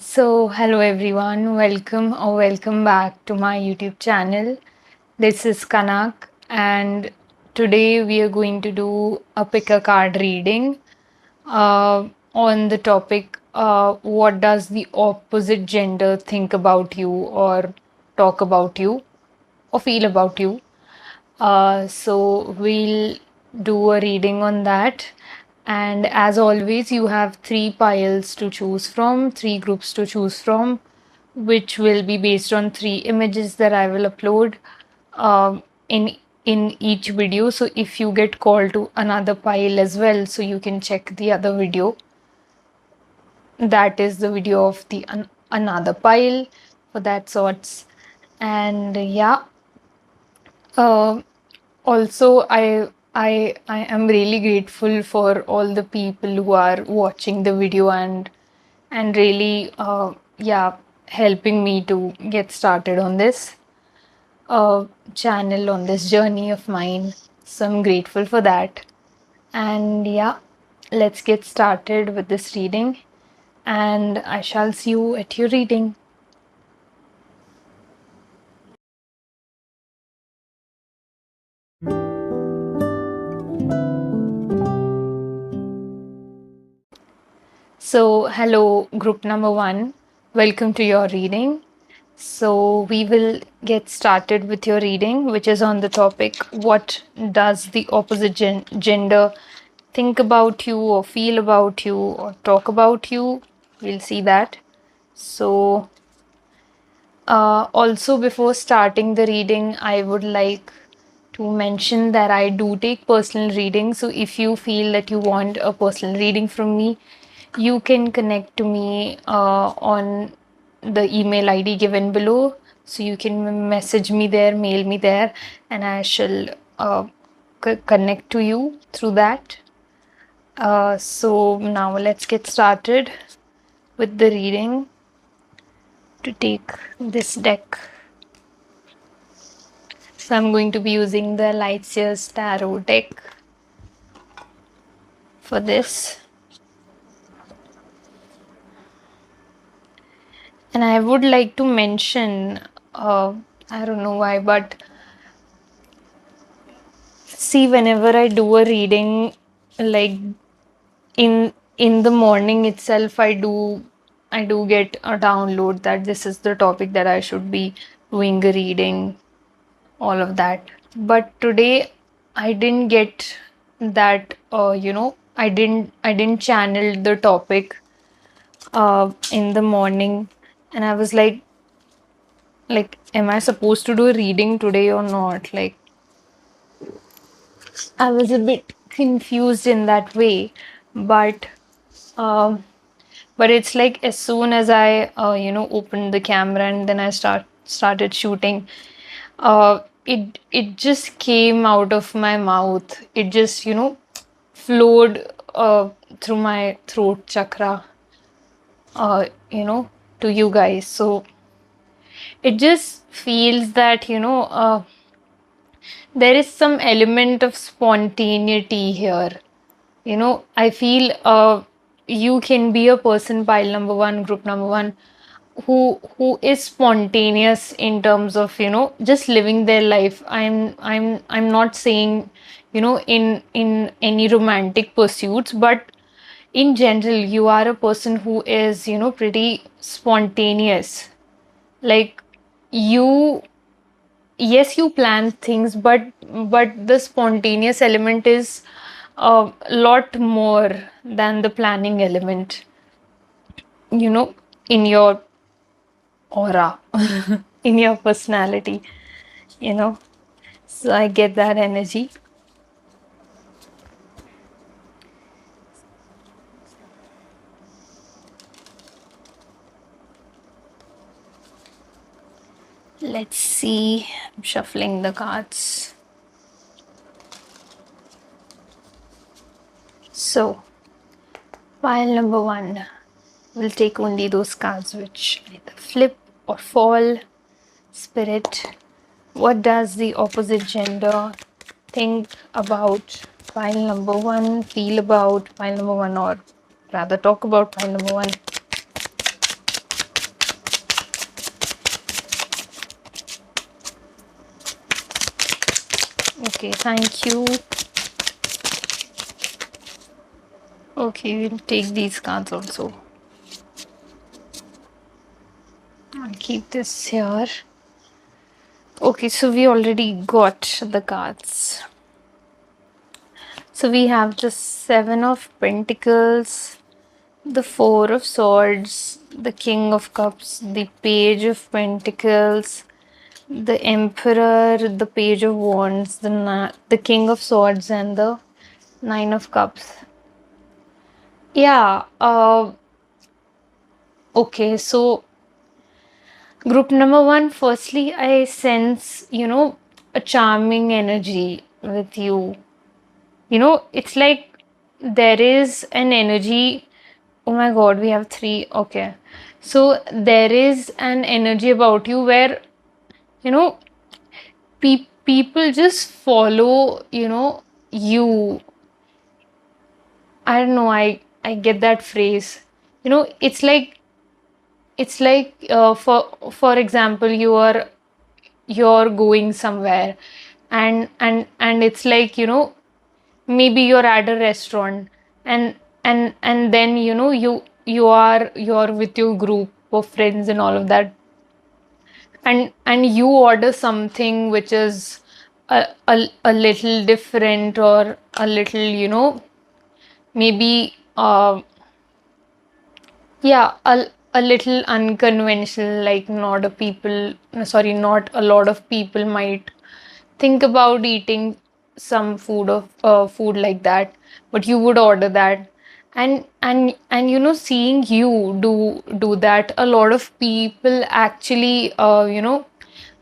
Hello everyone, welcome back to my YouTube channel. This is Kanak, and today we are going to do a pick a card reading on the topic what does the opposite gender think about you, or talk about you, or feel about you. So we'll do a reading on that. And as always, you have three piles to choose from, three groups to choose from, which will be based on three images that I will upload in each video. So if you get called to another pile as well, so you can check the other video. That is the video of the another pile for that sorts. And yeah, uh, also I am really grateful for all the people who are watching the video and really yeah, helping me to get started on this channel, on this journey of mine. So I'm grateful for that. And yeah, let's get started with this reading, and I shall see you at your reading. So, hello, group number one. Welcome to your reading. So, we will get started with your reading, which is on the topic what does the opposite gender think about you, or feel about you, or talk about you? We'll see that. So, also, before starting the reading, I would like to mention that I do take personal reading. So, if you feel that you want a personal reading from me, you can connect to me on the email ID given below. So, you can message me there, mail me there, and I shall connect to you through that. So, now let's get started with the reading. To take this deck, so I'm going to be using the Lightseers Tarot deck for this. And I would like to mention, I don't know why, but see, whenever I do a reading, like in the morning itself, I do get a download that this is the topic that I should be doing a reading, all of that. But today I didn't get that. I didn't channel the topic in the morning, and I was like, am I supposed to do a reading today or not? Like, I was a bit confused in that way, but um, but it's like as soon as I opened the camera and then I started shooting, it just came out of my mouth. It just flowed through my throat chakra, uh, you know, to you guys. So it just feels that there is some element of spontaneity here. I feel you can be a person, pile number one, group number one, who is spontaneous in terms of just living their life. I'm not saying in any romantic pursuits, but in general you are a person who is pretty spontaneous. Like, you, yes, you plan things, but the spontaneous element is a lot more than the planning element, you know in your aura, in your personality, you know so I get that energy. Let's see, I'm shuffling the cards. So, pile number one will take only those cards which either flip or fall. Spirit, what does the opposite gender think about pile number one, feel about pile number one, or rather talk about pile number one? Okay, thank you. Okay, we'll take these cards also. I'll keep this here. Okay, so we already got the cards. So we have the Seven of Pentacles, the Four of Swords, the King of Cups, the Page of Pentacles, the Emperor, the Page of Wands, the King of Swords, and the Nine of Cups. Yeah, okay, so group number one, firstly, I sense, a charming energy with you. It's like there is an energy. Oh my god, we have three. Okay. So there is an energy about you where, you know, people just follow, you. I don't know, I get that phrase. It's like for example, you're going somewhere, and it's like, maybe you're at a restaurant, and then you're with your group of friends and all of that, and you order something which is a little different, or a little, maybe yeah, a little unconventional, like not a people sorry, not a lot of people might think about eating some food like that, but you would order that. And seeing you do that, a lot of people actually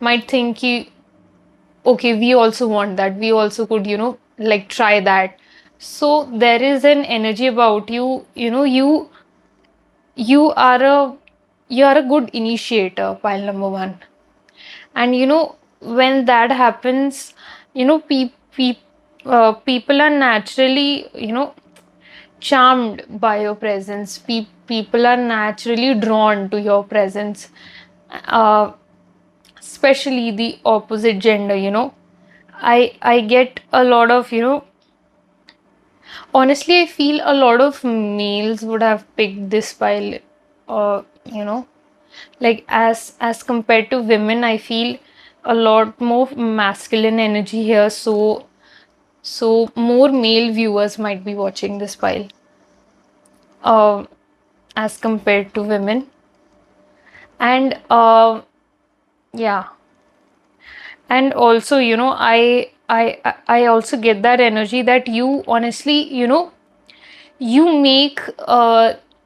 might think okay, we also want that, we also could, like, try that. So there is an energy about you. You are a good initiator, pile number one. And when that happens, people are naturally, charmed by your presence. People are naturally drawn to your presence, uh, especially the opposite gender. I get a lot of, honestly, I feel a lot of males would have picked this pile, uh, you know like, as compared to women, I feel a lot more masculine energy here. So more male viewers might be watching this pile, uh, as compared to women. And yeah, and also, I also get that energy that you honestly, you make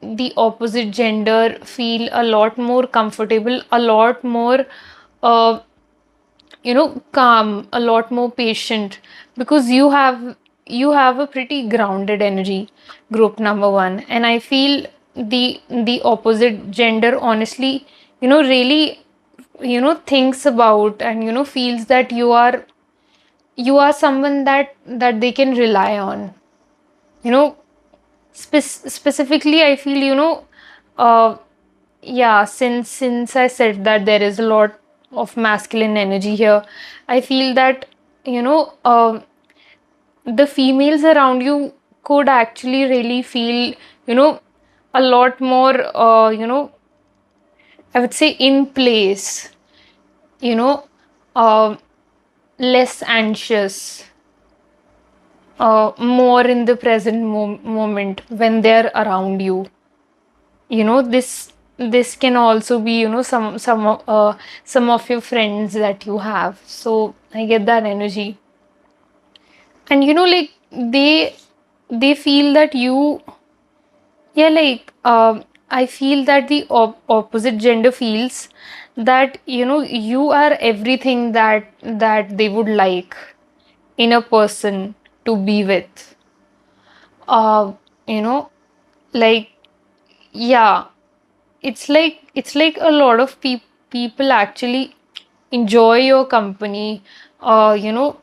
the opposite gender feel a lot more comfortable, a lot more uh, calm, a lot more patient, because you have a pretty grounded energy, group number one. And I feel the opposite gender honestly, really, thinks about, and feels that you are someone that they can rely on. you know Specifically, I feel, uh yeah, since I said that there is a lot of masculine energy here, I feel that, the females around you could actually really feel, you know a lot more, I would say, in place, you know uh, less anxious, more in the present moment when they're around you. This can also be, some of your friends that you have. So I get that energy. And like, they feel that you, yeah, like, I feel that the opposite gender feels that, you are everything that they would like in a person to be with. uh you know like, yeah, it's like a lot of people actually enjoy your company. You know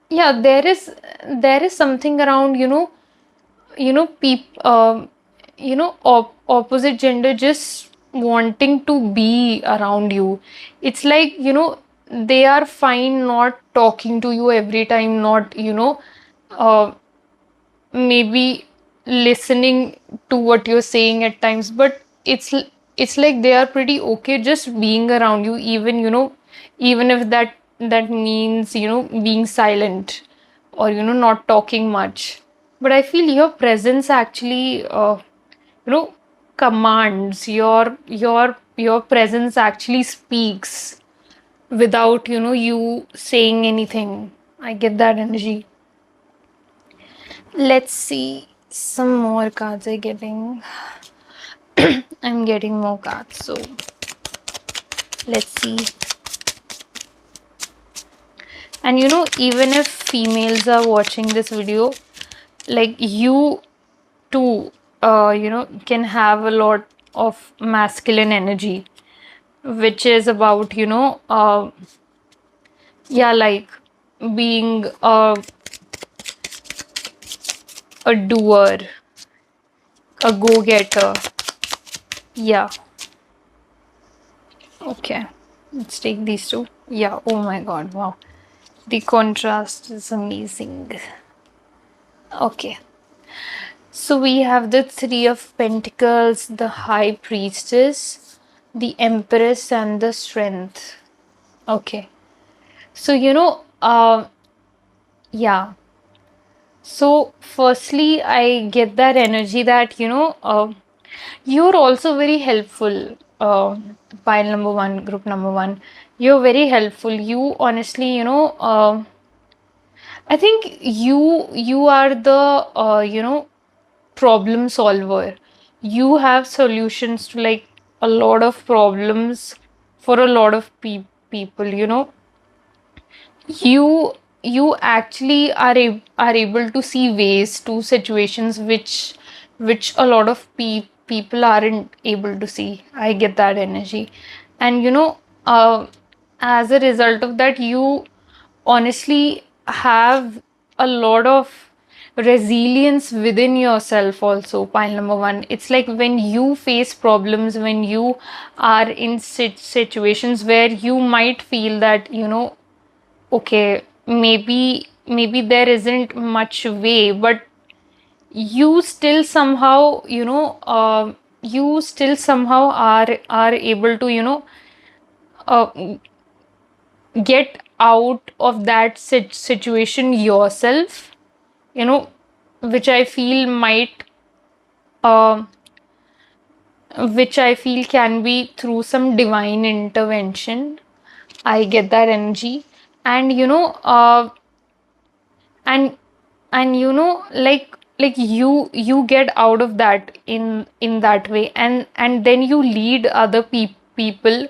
yeah, there is something around, opposite gender just wanting to be around you. It's like, they are fine not talking to you every time, not, uh, maybe listening to what you're saying at times, but it's like they are pretty okay just being around you, even, even if that means, being silent, or, not talking much. But I feel your presence actually, you know commands, your presence actually speaks without, you saying anything. I get that energy. Let's see some more cards I'm getting. I'm getting more cards, so let's see. And, even if females are watching this video, like, you too, can have a lot of masculine energy, which is about, yeah, like being a doer, a go-getter. Yeah. Okay. Let's take these two. Yeah. Oh my God. Wow. The contrast is amazing. Okay. So we have the Three of Pentacles, the High Priestess, the Empress, and the Strength. Okay. So, yeah. So, firstly, I get that energy that, you're also very helpful, pile number one, group number one. You're very helpful. You honestly, I think you are the, problem solver. You have solutions to, like, a lot of problems for a lot of people. You actually are able to see ways to situations which a lot of people aren't able to see. I get that energy. And, as a result of that, you honestly have a lot of resilience within yourself also. Pile number one, it's like when you face problems, when you are in situations where you might feel that, okay, maybe there isn't much way, but you still somehow, you still somehow are able to, uh, get out of that situation yourself, you know which I feel might, uh, which I feel can be through some divine intervention. I get that energy. And, and like you get out of that in that way, and then you lead other people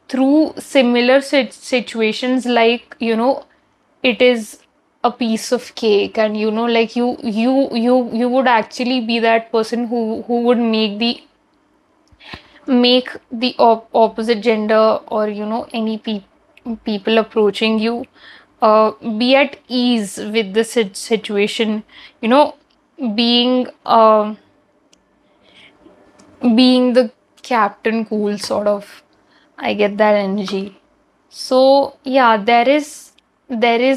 through similar situations, like, it is a piece of cake. And, like, you would actually be that person who would make the opposite gender, or, any people approaching you, be at ease with the situation, you know being being the captain cool sort of. I get that energy. So yeah, there is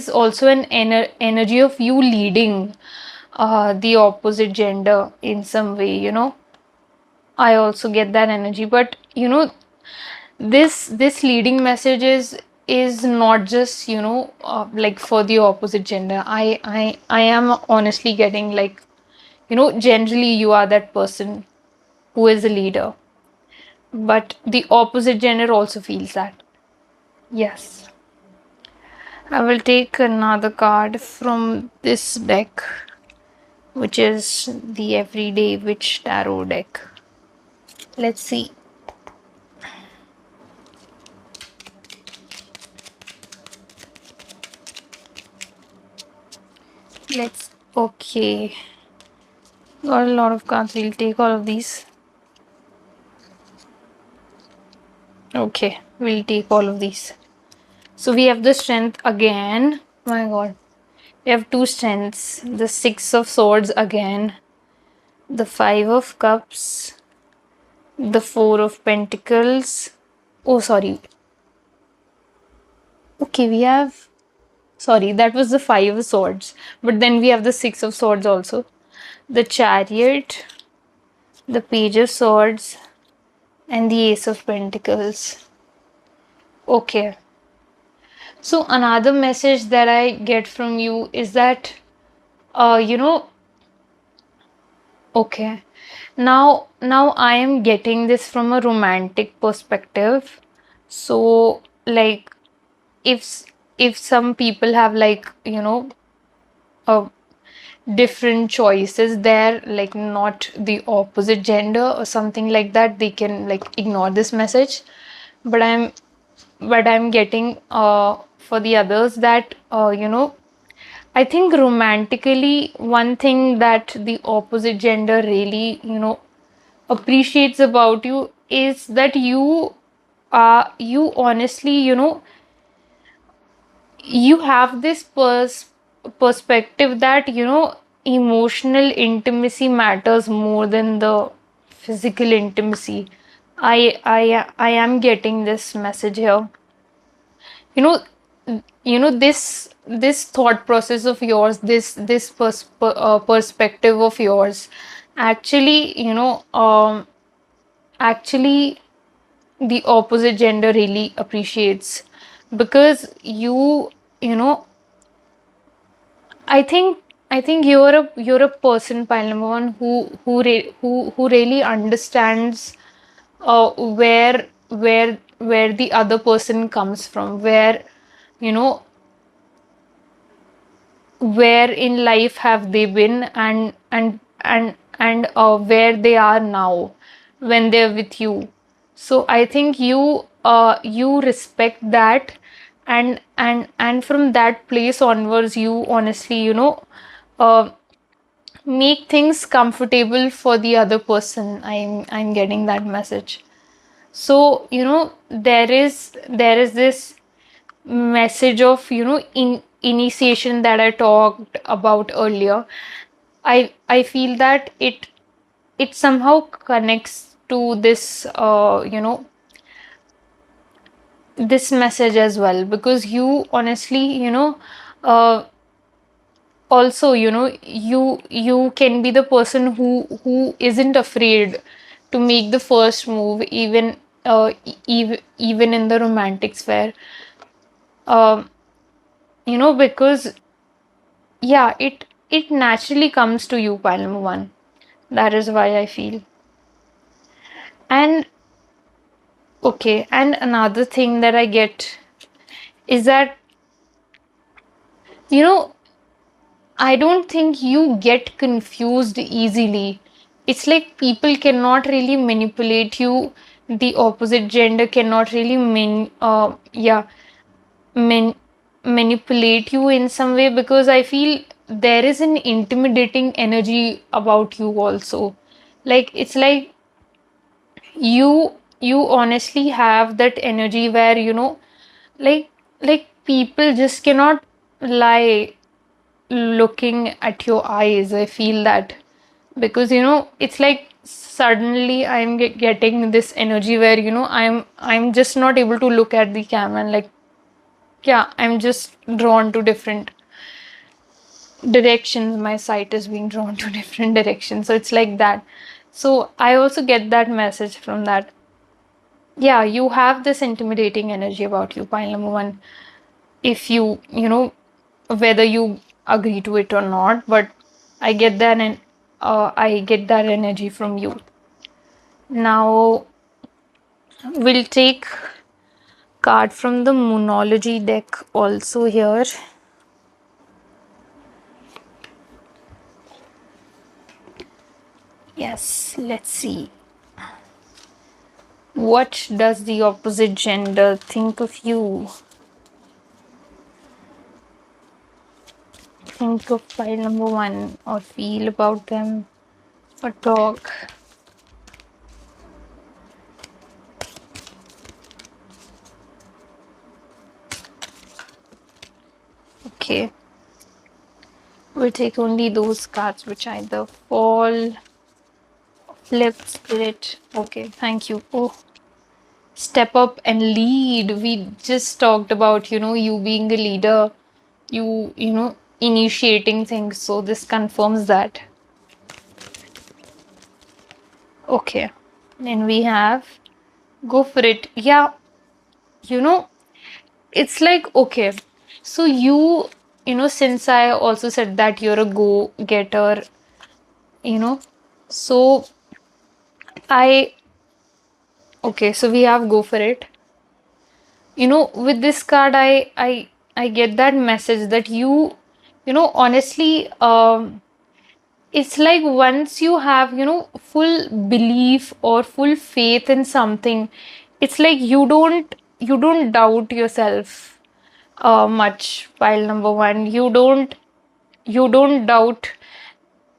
also an energy of you leading the opposite gender in some way. I also get that energy. But, this leading message is not just, like, for the opposite gender. I am honestly getting, like, generally you are that person who is a leader, but the opposite gender also feels that. Yes. I will take another card from this deck, which is the Everyday Witch Tarot deck. Let's see. Okay. Got a lot of cards. We'll take all of these. Okay, we'll take all of these. So we have the Strength again. My God. We have two strengths. The Six of Swords again. The Five of Cups. The Four of Pentacles. Oh, sorry. Okay, we have. Sorry, that was the Five of Swords. But then we have the Six of Swords also. The Chariot, the Page of Swords, and the Ace of Pentacles. Okay. So another message that I get from you is that, you know, okay. Now I am getting this from a romantic perspective. So, like, if if some people have, like, uh, different choices there, like not the opposite gender or something like that, they can like ignore this message. But I'm getting for the others that, I think romantically, one thing that the opposite gender really, appreciates about you is that you honestly, you have this perspective that, emotional intimacy matters more than the physical intimacy. I am getting this message here. You know, this thought process of yours, this perspective of yours, actually, actually the opposite gender really appreciates, because you know I think you're a person, pile number one, who really understands where the other person comes from, you know where in life have they been, and where they are now when they're with you. So I think you respect that, and from that place onwards, you honestly, uh, make things comfortable for the other person. I'm getting that message. So, there is this message of, in initiation that I talked about earlier. I feel that it somehow connects to this, this message as well, because you honestly, uh, also, you can be the person who isn't afraid to make the first move, even even in the romantic sphere. um because, yeah, it naturally comes to you, pile number one. That is why I feel. And okay, and another thing that I get is that, you know I don't think you get confused easily. It's like people cannot really manipulate you. The opposite gender cannot really man, manipulate you in some way, because I feel there is an intimidating energy about you also. Like, it's like you honestly have that energy where, like people just cannot lie looking at your eyes. I feel that, because, it's like suddenly I'm getting this energy where, I'm just not able to look at the camera, and like, yeah, I'm just drawn to different directions. My sight is being drawn to different directions, so it's like that. So I also get that message from that. Yeah, you have this intimidating energy about you, pile number one. If whether you agree to it or not, but I get that, and I get that energy from you. Now we'll take card from the Moonology deck also here. Yes, let's see. What does the opposite gender think of you? Think of file number one, or feel about them, or talk. Okay. We'll take only those cards which either fall, flip, spirit. Okay, thank you. Oh, step up and lead. We just talked about, you being a leader, initiating things. So this confirms that. Okay. Then we have go for it. Yeah, you know, it's like, okay. So since I also said that you're a go-getter, you know, so I, okay, so we have go for it. With this card, I get that message that honestly, it's like once you have full belief or full faith in something, it's like you don't doubt yourself much. Pile number one, you don't doubt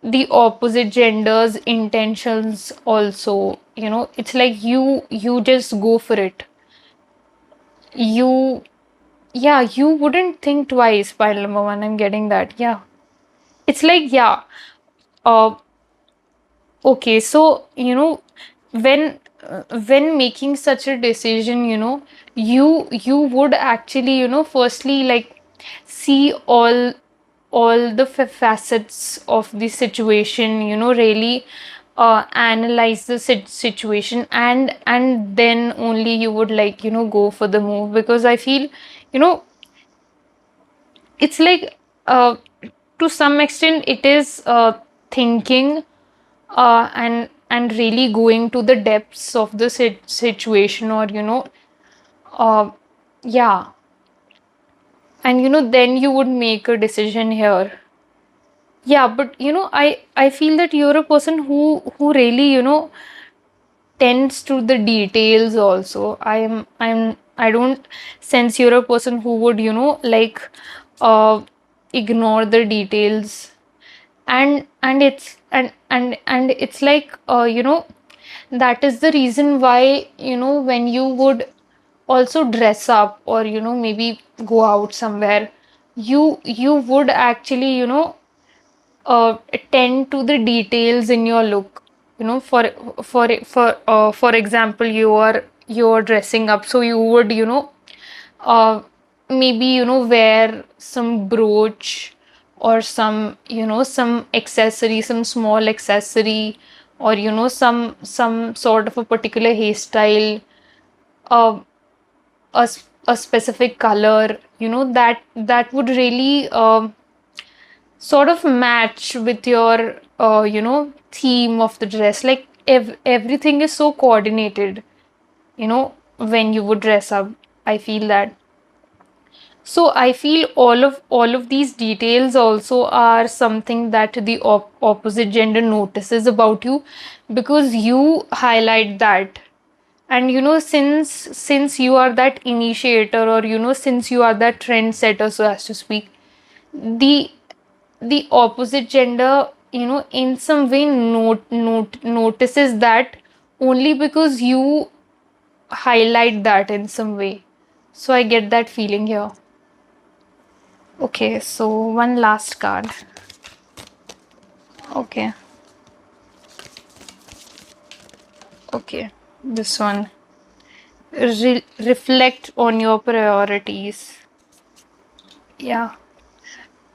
the opposite gender's intentions also. It's like you just go for it. You Yeah, you wouldn't think twice. Pile number one, I'm getting that. Yeah, it's like, yeah, uh okay, so when making such a decision, you would actually, firstly, like, see all the facets of the situation, really analyze the situation, and then only you would, like, go for the move. Because I feel, you know it's like, to some extent, it is thinking, and really going to the depths of the situation, or uh, yeah, and then you would make a decision here. Yeah, but I feel that you're a person who really tends to the details also. I don't sense you're a person who would like uh ignore the details. And it's like, that is the reason why, when you would also dress up, or maybe go out somewhere, you would actually tend to the details in your look. For example, you're dressing up, so you would uh maybe wear some brooch, or some accessory, some small accessory, or some sort of a particular hairstyle, uh, a specific color, that would really sort of match with your theme of the dress. Like, everything is so coordinated, when you would dress up. I feel that. So I feel all of these details also are something that the opposite gender notices about you, because you highlight that. And since you are that initiator, or since you are that trendsetter, so as to speak, the the opposite gender, in some way notices that, only because you highlight that in some way. So I get that feeling here. Okay, so one last card. Okay, okay, this one. Reflect on your priorities. Yeah.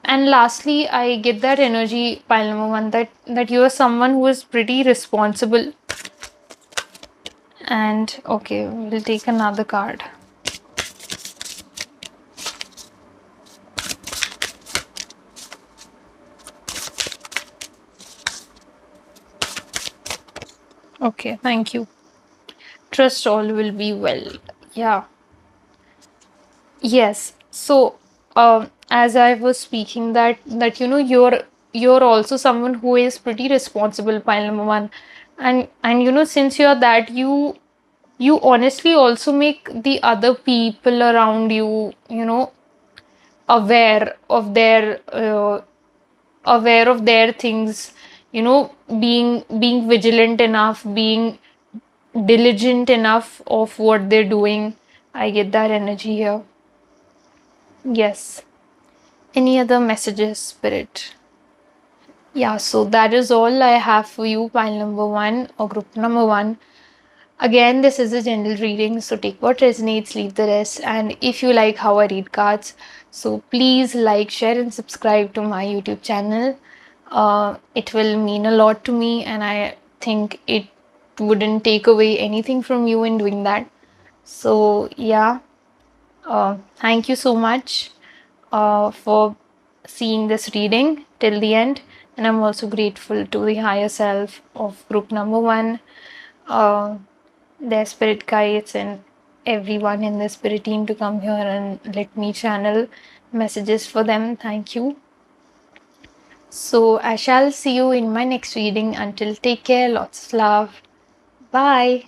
And lastly, I get that energy, pile number one, that you are someone who is pretty responsible. And okay, we'll take another card. Okay, thank you. Trust all will be well. Yeah. Yes. So, as I was speaking, that you're also someone who is pretty responsible, pile number one, and since you're that, you honestly also make the other people around you, aware of their things, being vigilant enough, being diligent enough of what they're doing. I get that energy here. Yes. Any other messages, Spirit? Yeah, so that is all I have for you, pile number one, or group number one. Again, this is a general reading, so take what resonates, leave the rest. And if you like how I read cards, so please like, share, and subscribe to my YouTube channel. It will mean a lot to me, and I think it wouldn't take away anything from you in doing that. So, yeah, thank you so much for seeing this reading till the end. And I'm also grateful to the higher self of group number one, uh, their spirit guides, and everyone in the spirit team to come here and let me channel messages for them. Thank you. So I shall see you in my next reading. Until, take care, lots of love. Bye.